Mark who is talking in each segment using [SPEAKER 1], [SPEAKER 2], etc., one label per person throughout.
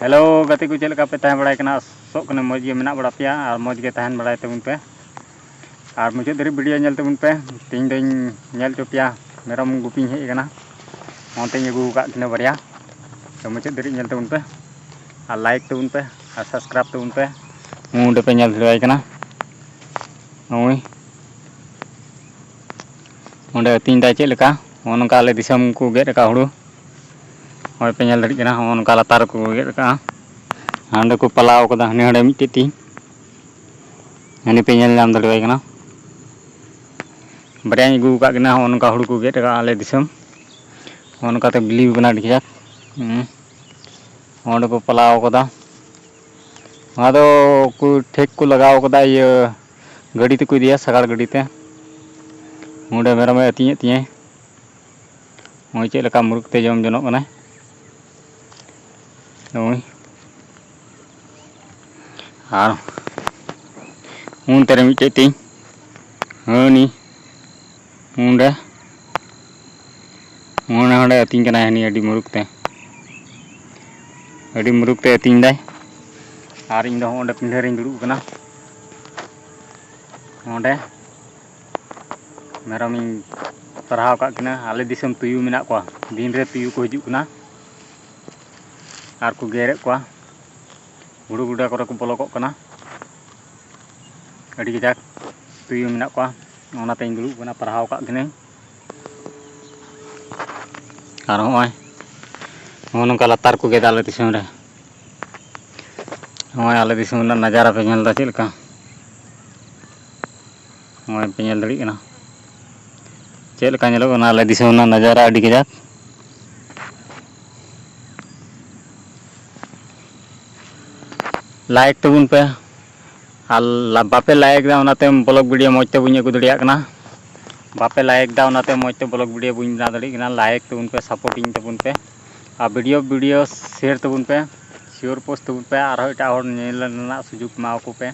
[SPEAKER 1] Hello गति को चलका पे तहन बड़ाय कना सोक कने मौज गे मेना बड़ा पेया और मौज गे तहन बड़ाय तबुन पे और मुझे धरी वीडियो नेल तबुन पे तीन दिन नेल चो पेया मेरम गुपी हेज कना ओनते अगू का किना बारिया तो मुझे धरी नेल तबुन पे और लाइक तबुन पे और सब्सक्राइब तबुन पे मुंडे पे नेल धराय कना ओई ओंडे तीन दाय चेलका ओनका ले दिसम को गेट का हुडू ओय पे नेल धरी कना ओनका लातार को गेट का हांडे को पलाव कदा हने हडे मिट्टी ती हने पे नेल नाम धरवाय कना बारिया अगू का कना ओनका हुडू को गेट का आले दिसम ओनका ते बिली बना दिया ओंडे को पलाव कदा आदो को ठेक को लगाव कदा ये गाड़ी ते को दिया सगाड़ गाड़ी ते ओंडे मेरम अतिये तिये ओय चे लका मुरुक ते जम जनोक कना ओय आर उन तेरे मिटे ती हनी उंडे ओने हडे अतिन कना हनी अडी मुरुक ते अतिन दाय आर इन दो ओंडे पिंढे रिन दुड़ुब कना ओंडे मेरम इन तरहाव का किना आले दिसम तुयु मेना को दिन रे तुयु को हिजु कना आर को गेरे को गुडू गुडा करे को बोलोक कना अडी गजाक तुयु मेना को ओनाते इन दुड़ुब कना तरहाव का किना आर होय ओनका लातार को गेदा आले दिसम रे होय आले दिसम ना नजारा पे नेल दा चेलका होय पे नेल दड़ी कना चेलका नेलो कना आले दिसम ना नजारा अडी गजाक लाइक तबुन पे आल बापे लाइक दा ओनाते ब्लॉग वीडियो मौज ते बुñ अगु दड़िया कना बापे लाइक दा ओनाते मौज ते ब्लॉग वीडियो बुñ बना दड़ी कना लाइक तबुन पे सपोर्टिंग तबुन पे आ वीडियो शेयर तबुन पे शेयर पोस्ट तबुन पे आर एटा हर नेल ना सुजुग माव को पे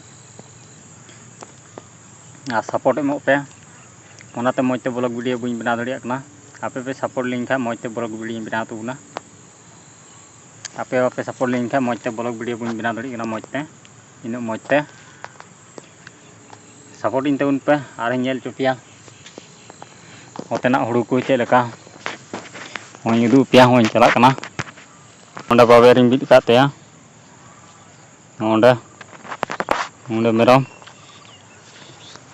[SPEAKER 1] आ सपोर्ट एमो पे ओनाते मौज ते ब्लॉग वीडियो बुñ बना दड़िया कना आपे पे सपोर्ट लिंक खा मौज ते ब्लॉग वीडियो बना तबुना आपे आपे सपोर्ट लिंक खा मौज ते ब्लॉग वीडियो बुñ बना दड़ी कना मौज ते इन मौज ते सपोर्ट इन तबुन पे आर नेल चुपिया ओतेना हुडू को चे लका होय उदु पिया होय चला कना ओंडे बाबे रिन बिद कातेया ओंडे ओंडे मेरम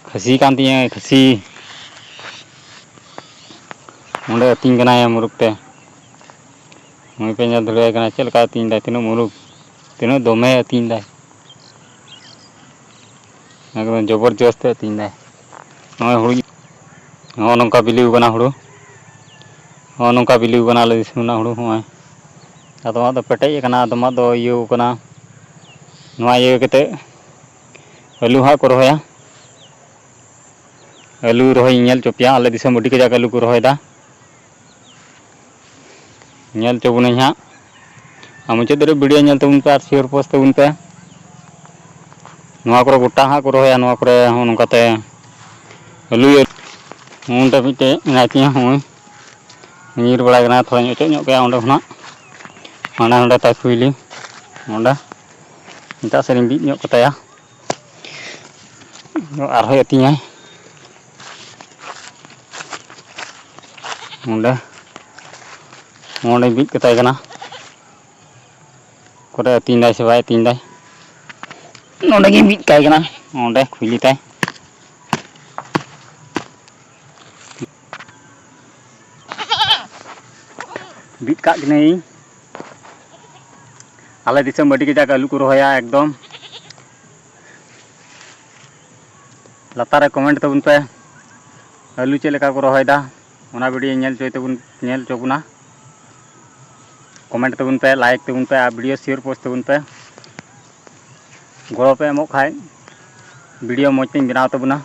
[SPEAKER 1] खसी कान तिया खसी ओंडे अतिन कना या मुरुक ते होय पे नेल धराय कना चे लका अतिन दा तिनो मुरुक तिनो दोमे अतिन दा एकदम जबरदस्त अतिन दा होय हुडू हो नंका बिलीव कना हुडू हो नंका बिलीव कना ले दिसना हुडू होय आदमा दो पेटेज कना आदमा दो इयो कना नवा इयो केते आलू हा को रोया आलू रोय नेल चोपिया आले दिसम अडी कजा आलू को रोय दा नेल चोबुन हा मुझे दरे वीडियो नेल तबुन पे शेयर पोस्ट तबुन पे नवा को गोटा हा को रोया नवा करे हो नंकाते आलू ओंडे मिटे नाती होय नीर बड़ा कना थोड़ा ᱧᱚᱜ ᱧᱚᱜ गया ओंडे खना माने ओंडे ता खुइली ओंडे इटा सेरिन बिद ᱧᱚᱜ कताया आरहोय अतियाय ओंडे ओंडे बिद कताय कना करे अतिन दाय से बाय अतिन दाय ओंडे गे बिद काय कना ओंडे खुइली ताय बिद का किनाई आले दिसम अडी कजा आलू को रोया एकदम लातारे कमेंट तबुन पे आलू चे लेका को रोय दा ओना वीडियो नेल चोय तबुन नेल चोबुना कमेंट तबुन पे लाइक तबुन पे आ वीडियो शेयर पोस्ट तबुन पे गड़ो पे एमो खाय वीडियो मौज ते बनाव तबुना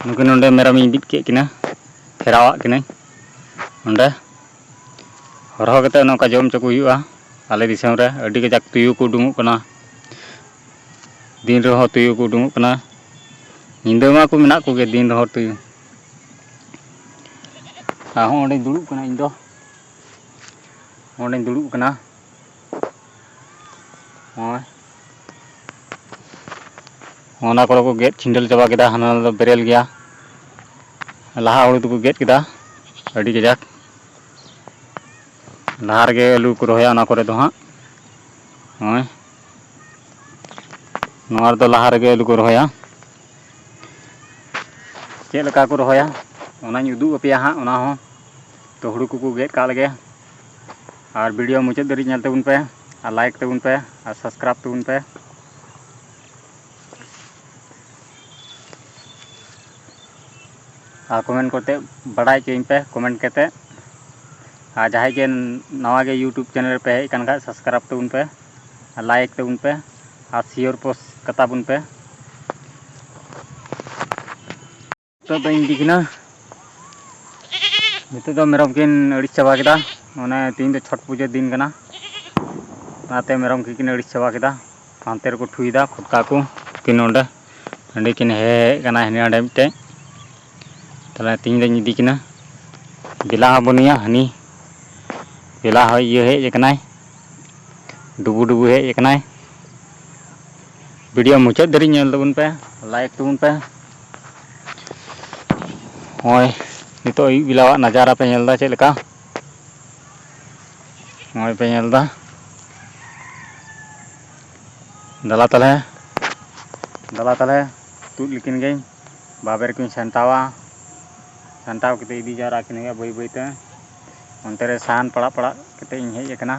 [SPEAKER 1] नुकिन नोंडे मेरम इन बिद के किना फेरावा किना ओंडे हरह कते नौका जम चको हुआ आले दिसम रे अडी कजाक तुयु को उडुंगुक कना दिन रहो तुयु को उडुंगुक कना निंदा मा को मेना को गे दिन रहो तुयु आ ओंडे दुड़ुब कना इन दो ओंडे दुड़ुब कना ᱚᱱᱟ ᱠᱚᱨᱮ ᱠᱚ ᱜᱮᱫ ᱪᱷᱤᱸᱰᱟᱹᱞ ᱪᱟᱵᱟ ᱠᱮᱫᱟ, ᱦᱟᱱᱟ ᱫᱚ ᱵᱮᱨᱮᱞ ᱜᱮᱭᱟ, ᱞᱟᱦᱟ ᱦᱩᱲᱩ ᱫᱚᱠᱚ ᱜᱮᱫ ᱠᱮᱫᱟ ᱟᱹᱰᱤ ᱠᱟᱡᱟᱠ, ᱞᱟᱦᱟ ᱨᱮᱜᱮ ᱟᱹᱞᱩ ᱠᱚ ᱨᱚᱦᱚᱭᱟ ᱚᱱᱟ ᱠᱚᱨᱮ ᱫᱚ ᱦᱟᱸᱜ, ᱱᱚᱣᱟ ᱨᱮᱫᱚ ᱞᱟᱦᱟ ᱨᱮᱜᱮ ᱟᱹᱞᱩ ᱠᱚ ᱨᱚᱦᱚᱭᱟ, ᱪᱮᱫ ᱞᱮᱠᱟ ᱠᱚ ᱨᱚᱦᱚᱭᱟ ᱚᱱᱟᱧ ᱩᱫᱩᱜ ᱟᱯᱮᱭᱟ ᱦᱟᱸᱜ, ᱚᱱᱟ ᱦᱚᱸ ᱛᱚ ᱦᱩᱲᱩ ᱠᱚᱠᱚ ᱜᱮᱫ ᱠᱟᱜ ᱞᱮᱜᱮ, ᱟᱨ ᱵᱷᱤᱰᱤᱭᱳ ᱢᱩᱪᱟᱹᱫ ᱫᱷᱟᱹᱨᱤᱡ ᱧᱮᱞ ᱛᱟᱵᱚᱱ ᱯᱮ, ᱟᱨ ᱞᱟᱭᱤᱠ ᱛᱟᱵᱚᱱ ᱯᱮ, ᱟᱨ ᱥᱟᱵᱥᱠᱨᱟᱭᱤᱵ ᱛᱟᱵᱚᱱ ᱯᱮ, ᱟᱨ ᱠᱚᱢᱮᱱᱴ ᱠᱟᱛᱮ ᱵᱟᱲᱟᱭ ᱦᱚᱪᱚᱧ ᱯᱮ ᱠᱚᱢᱮᱱᱴ ᱠᱟᱛᱮ, ᱟᱨ ᱡᱟᱦᱟᱸᱭ ᱜᱮ ᱱᱟᱣᱟ ᱜᱮ ᱤᱭᱩᱴᱩᱵᱽ ᱪᱮᱱᱮᱞ ᱨᱮᱯᱮ ᱦᱮᱡ ᱟᱠᱟᱱ ᱠᱷᱟᱡ ᱥᱟᱵᱥᱠᱨᱟᱭᱤᱵ ᱛᱟᱵᱚᱱ ᱯᱮ, ᱟᱨ ᱞᱟᱭᱤᱠ ᱛᱟᱵᱚᱱ ᱯᱮ, ᱟᱨ ᱥᱤᱭᱟᱨ ᱯᱳᱥᱴ ᱠᱟᱛᱟ ᱵᱚᱱ ᱯᱮ᱾ ᱱᱤᱛᱚᱜ ᱫᱚᱧ ᱤᱫᱤ ᱠᱤᱱᱟ, ᱱᱤᱛᱚᱜ ᱫᱚ ᱢᱮᱨᱚᱢ ᱠᱤᱱ ᱟᱹᱲᱤᱥ ᱪᱟᱵᱟ ᱠᱮᱫᱟ, ᱚᱱᱮ ᱛᱮᱦᱮᱧ ᱫᱚ ᱪᱷᱚᱴ ᱯᱩᱡᱟᱹ ᱫᱤᱱ ᱠᱟᱱᱟ, ᱚᱱᱟᱛᱮ ᱢᱮᱨᱚᱢ ᱠᱤᱱ ᱟᱹᱲᱤᱥ ᱪᱟᱵᱟ ᱠᱮᱫᱟ, ᱦᱟᱱᱛᱮ ᱨᱮᱠᱚ ᱴᱷᱩᱭᱫᱟ ᱠᱷᱚᱴᱠᱟ ᱠᱚ, ᱩᱱᱠᱤᱱ ᱱᱚᱰᱮ ᱦᱟᱺᱰᱤ ᱠᱤᱱ ᱦᱮᱡ ᱠᱟᱱᱟ, ᱦᱟᱸᱰᱮ ᱢᱤᱫᱴᱮᱡ, ᱛᱟᱦᱚᱞᱮ ᱛᱮᱦᱮᱧ ᱫᱚᱧ ᱤᱫᱤ ᱠᱤᱱᱟ, ᱫᱮᱞᱟ ᱦᱚᱸ ᱵᱟᱹᱱᱩᱭᱟ, ᱦᱟᱹᱱᱤ ᱫᱮᱞᱟ ᱦᱚᱸ ᱤᱭᱟᱹ ᱦᱮᱡ ᱟᱠᱟᱱᱟᱭ, ᱰᱩᱵᱩ ᱦᱮᱡ ᱟᱠᱟᱱᱟᱭ, ᱵᱷᱤᱰᱤᱭᱳ ᱢᱩᱪᱟᱹᱫ ᱫᱷᱟᱹᱨᱤᱡ ᱧᱮᱞ ᱛᱟᱵᱚᱱ ᱯᱮ, ᱞᱟᱭᱤᱠ ᱛᱟᱵᱚᱱ ᱯᱮ, ᱱᱚᱜᱼᱚᱭ ᱱᱤᱛᱚᱜ ᱟᱹᱭᱩᱵ ᱵᱮᱞᱟᱣᱟᱜ ᱱᱟᱡᱟᱨᱟ ᱯᱮ ᱧᱮᱞ ᱮᱫᱟ ᱪᱮᱫ ᱞᱮᱠᱟ, ᱱᱚᱜᱼᱚᱭ ᱯᱮ ᱧᱮᱞ ᱮᱫᱟ, ᱫᱮᱞᱟ ᱛᱟᱞᱦᱮ ᱛᱩᱫ ᱞᱮᱠᱤᱱ ᱜᱮᱧ, ᱵᱟᱵᱮᱨ ᱠᱚᱧ ᱥᱟᱢᱴᱟᱣᱟ, ᱥᱟᱢᱴᱟᱣ ᱠᱟᱛᱮ ᱤᱫᱤ ᱡᱟᱣᱨᱟ ᱠᱤᱱ ᱦᱩᱭᱩᱜᱼᱟ ᱵᱟᱹᱭ ᱵᱟᱹᱭᱛᱮ, ᱚᱱᱛᱮ ᱨᱮ ᱥᱟᱦᱟᱱ ᱯᱟᱲᱟᱜ ᱠᱟᱛᱮ ᱤᱧ ᱦᱮᱡ ᱟᱠᱟᱱᱟ,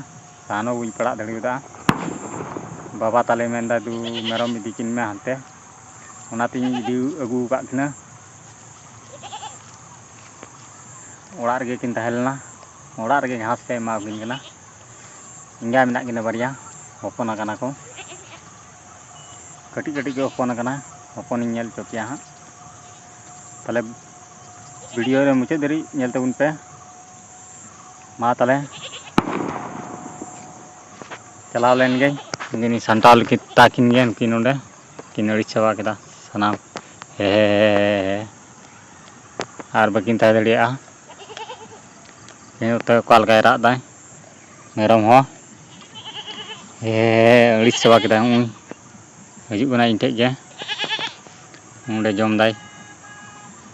[SPEAKER 1] ᱥᱟᱦᱟᱱ ᱦᱚᱸ ᱵᱟᱹᱧ ᱯᱟᱲᱟᱜ ᱫᱟᱲᱮᱭᱟᱫᱟ, ᱵᱟᱵᱟ ᱛᱟᱞᱮ ᱢᱮᱱᱫᱟ ᱫᱩ ᱢᱮᱨᱚᱢ ᱤᱫᱤ ᱠᱤᱱ ᱢᱮ ᱦᱟᱱᱛᱮ, ᱚᱱᱟᱛᱤᱧ ᱤᱫᱤ ᱟᱹᱜᱩ ᱟᱠᱟᱫ ᱠᱤᱱᱟᱹ, ᱚᱲᱟᱜ ᱨᱮᱜᱮ ᱠᱤᱱ ᱛᱟᱦᱮᱸ ᱞᱮᱱᱟ, ᱚᱲᱟᱜ ᱨᱮᱜᱮ ᱜᱷᱟᱸᱥ ᱞᱮ ᱮᱢᱟᱣᱟᱠᱤᱱ ᱠᱟᱱᱟ, ᱮᱸᱜᱟ ᱢᱮᱱᱟᱜ ᱠᱤᱱᱟᱹ ᱵᱟᱨᱭᱟ, ᱦᱚᱯᱚᱱ ᱟᱠᱟᱱᱟ ᱠᱚ, ᱠᱟᱹᱴᱤᱡ ᱠᱟᱹᱴᱤᱡ ᱠᱚ ᱦᱚᱯᱚᱱ ᱟᱠᱟᱱᱟ, ᱦᱚᱯᱚᱱᱤᱧ ᱧᱮᱞ ᱦᱚᱪᱚ ᱯᱮᱭᱟ ᱦᱟᱸᱜ, ᱛᱟᱦᱚᱞᱮ ᱵᱷᱤᱰᱤᱭᱳ ᱨᱮ ᱢᱩᱪᱟᱹᱫ ᱫᱷᱟᱹᱨᱤᱡ ᱧᱮᱞ ᱛᱟᱵᱚᱱ ᱯᱮ, ᱢᱟ ᱛᱟᱦᱚᱞᱮ ᱪᱟᱞᱟᱣ ᱞᱮᱱ ᱜᱮᱧ, ᱩᱱᱠᱤᱱ ᱥᱟᱢᱴᱟᱣ ᱛᱟᱠᱤᱱ ᱜᱮ, ᱱᱩᱠᱤᱱ ᱱᱚᱰᱮ ᱠᱤᱱ ᱟᱹᱲᱤᱥ ᱪᱟᱵᱟ ᱠᱮᱫᱟ ᱥᱟᱱᱟᱢ, ᱟᱨ ᱵᱟᱹᱠᱤᱱ ᱛᱟᱦᱮᱸ ᱫᱟᱲᱮᱭᱟᱜᱼᱟ, ᱱᱚᱛᱮ ᱚᱠᱟ ᱞᱮᱠᱟᱭ ᱨᱟᱜ ᱮᱫᱟᱭ, ᱢᱮᱨᱚᱢ ᱦᱚᱸ ᱟᱹᱲᱤᱥ ᱪᱟᱵᱟ ᱠᱮᱫᱟᱭ, ᱦᱤᱡᱩᱜ ᱠᱟᱱᱟᱭ ᱤᱧ ᱴᱷᱮᱡ ᱜᱮ, ᱚᱸᱰᱮ ᱡᱚᱢᱫᱟᱭ,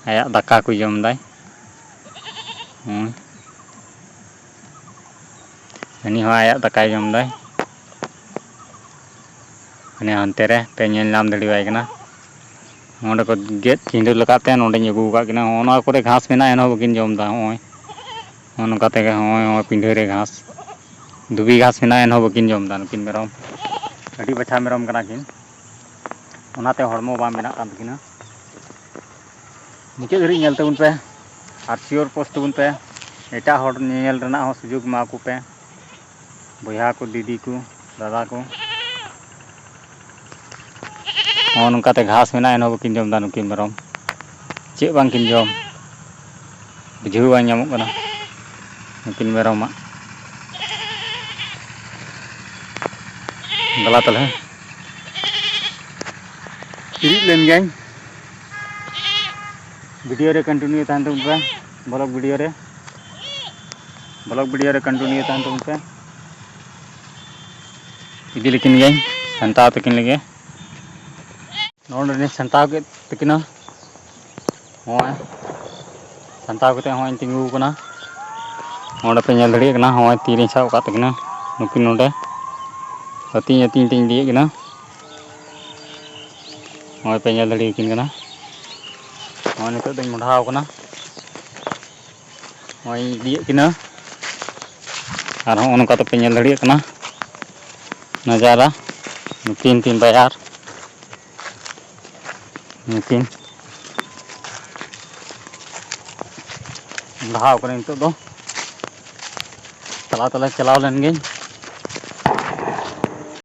[SPEAKER 1] ᱟᱭᱟᱜ ᱫᱟᱠᱟ ᱠᱚ ᱡᱚᱢᱫᱟᱭ, ᱦᱟᱹᱱᱤ ᱦᱚᱸ ᱟᱭᱟᱜ ᱫᱟᱠᱟᱭ ᱡᱚᱢᱫᱟᱭ, ᱦᱟᱱᱮ ᱦᱟᱱᱛᱮ ᱨᱮ ᱯᱮ ᱧᱮᱞ ᱧᱟᱢ ᱫᱟᱲᱮᱣᱟᱭ ᱠᱟᱱᱟ, ᱱᱚᱸᱰᱮ ᱠᱚ ᱜᱮᱫ ᱪᱷᱤᱸᱰᱟᱹ ᱟᱠᱟᱫ ᱛᱮ ᱱᱚᱸᱰᱮᱧ ᱟᱹᱜᱩ ᱟᱠᱟᱫ ᱠᱤᱱᱟ, ᱱᱚᱜᱼᱚ ᱱᱚᱣᱟ ᱠᱚᱨᱮ ᱜᱷᱟᱸᱥ ᱢᱮᱱᱟᱜᱼᱟ ᱮᱱᱦᱚᱸ ᱵᱟᱹᱠᱤᱱ ᱡᱚᱢ ᱮᱫᱟ, ᱱᱚᱜᱼᱚᱭ ᱱᱚᱝᱠᱟ ᱛᱮᱜᱮ, ᱱᱚᱜᱼᱚᱭ ᱯᱤᱸᱰᱷᱟᱹ ᱨᱮ ᱜᱷᱟᱸᱥ, ᱫᱷᱩᱵᱤ ᱜᱷᱟᱸᱥ ᱢᱮᱱᱟᱜᱼᱟ ᱮᱱᱦᱚᱸ ᱵᱟᱹᱠᱤᱱ ᱡᱚᱢ ᱮᱫᱟ ᱱᱩᱠᱤᱱ ᱢᱮᱨᱚᱢ, ᱟᱹᱰᱤ ᱵᱟᱪᱷᱟ ᱢᱮᱨᱚᱢ ᱠᱟᱱᱟ ᱠᱤᱱ, ᱚᱱᱟᱛᱮ ᱦᱚᱲᱢᱚ ᱵᱟᱝ ᱵᱮᱱᱟᱜ ᱠᱟᱱ ᱛᱟᱹᱠᱤᱱᱟ, ᱢᱩᱪᱟᱹᱫ ᱫᱷᱟᱹᱨᱤᱡ ᱧᱮᱞ ᱛᱟᱵᱚᱱ ᱯᱮ, ᱟᱨ ᱥᱤᱭᱳᱨ ᱯᱳᱥᱴ ᱛᱟᱵᱚᱱ ᱯᱮ, ᱮᱴᱟᱜ ᱦᱚᱲ ᱧᱮᱧᱮᱞ ᱨᱮᱱᱟᱜ ᱦᱚᱸ ᱥᱩᱡᱳᱜᱽ ᱮᱢᱟᱣᱟᱠᱚ ᱯᱮ, ᱵᱚᱭᱦᱟ ᱠᱚ, ᱫᱤᱫᱤ ᱠᱚ, ᱫᱟᱫᱟ ᱠᱚ, ᱱᱚᱜᱼᱚ ᱱᱚᱝᱠᱟᱛᱮ ᱜᱷᱟᱸᱥ ᱢᱮᱱᱟᱜᱼᱟ ᱮᱱᱦᱚᱸ ᱵᱟᱹᱠᱤᱱ ᱡᱚᱢ ᱮᱫᱟ ᱱᱩᱠᱤᱱ ᱢᱮᱨᱚᱢ, ᱪᱮᱫ ᱵᱟᱝᱠᱤᱱ ᱡᱚᱢ, ᱵᱩᱡᱷᱟᱹᱣ ᱵᱟᱝ ᱧᱟᱢᱚᱜ ᱠᱟᱱᱟ ᱱᱩᱠᱤᱱ ᱢᱮᱨᱚᱢᱟᱜ, ᱫᱮᱞᱟ ᱛᱟᱞᱦᱮ ᱤᱲᱤᱡ ᱞᱮᱱ ᱜᱮᱭᱟᱧ, ᱵᱷᱤᱰᱤᱭᱳ ᱨᱮ ᱠᱚᱱᱴᱤᱱᱤᱭᱩ ᱛᱟᱦᱮᱱ ᱛᱟᱵᱚᱱ ᱯᱮ, ᱵᱞᱚᱜ ᱵᱷᱤᱰᱤᱭᱳ ᱨᱮ ᱠᱚᱱᱴᱤᱱᱤᱭᱩ ᱛᱟᱦᱮᱱ ᱛᱟᱵᱚᱱ ᱯᱮ, ᱤᱫᱤ ᱞᱮᱠᱤᱱ ᱜᱤᱭᱟᱹᱧ ᱥᱟᱢᱴᱟᱣ ᱛᱟᱹᱠᱤᱱ ᱞᱮᱜᱮ, ᱱᱚᱰᱮᱧ ᱥᱟᱢᱴᱟᱣ ᱠᱮᱫ ᱛᱟᱹᱠᱤᱱᱟ, ᱱᱚᱜᱼᱚᱭ ᱥᱟᱢᱴᱟᱣ ᱠᱟᱛᱮᱫ ᱦᱚᱸᱜᱼᱚᱭ ᱛᱤᱸᱜᱩ ᱟᱠᱟᱱᱟ, ᱱᱚᱸᱰᱮ ᱯᱮ ᱧᱮᱞ ᱫᱟᱲᱮᱭᱟᱜ ᱠᱟᱱᱟ, ᱱᱚᱜᱼᱚᱭ ᱛᱤᱨᱤᱧ ᱥᱟᱵ ᱟᱠᱟᱫ ᱛᱟᱹᱠᱤᱱᱟ, ᱱᱩᱠᱤᱱ ᱱᱚᱰᱮ ᱟᱹᱛᱤᱧ ᱟᱹᱛᱤᱧ ᱛᱤᱧ ᱤᱫᱤᱭᱮᱫ ᱠᱤᱱᱟ, ᱱᱚᱜᱼᱚᱭ ᱯᱮ ᱧᱮᱞ ᱫᱟᱲᱮᱭᱟᱠᱤᱱ ᱠᱟᱱᱟ, ᱱᱚᱜᱼᱚᱭ ᱱᱤᱛᱚᱜ ᱫᱚᱧ ᱢᱚᱰᱷᱟᱣ ᱟᱠᱟᱱᱟ, ᱱᱚᱜᱼᱚᱭ ᱤᱧ ᱤᱫᱤᱭᱮᱫ ᱠᱤᱱᱟᱹ, ᱟᱨ ᱦᱚᱸᱜᱼᱚ ᱱᱚᱝᱠᱟ ᱛᱮᱯᱮ ᱧᱮᱞ ᱫᱟᱲᱮᱭᱟᱜ ᱠᱟᱱᱟ ᱱᱟᱡᱟᱨᱟ, ᱱᱩᱠᱤᱱ ᱛᱤᱱ ᱵᱟᱭᱟᱨ, ᱱᱩᱠᱤᱱ ᱞᱟᱦᱟᱣ ᱠᱟᱹᱱᱟᱹᱧ ᱱᱤᱛᱚᱜ ᱫᱚ, ᱪᱟᱞᱟᱣ ᱞᱮᱱ ᱜᱤᱧ,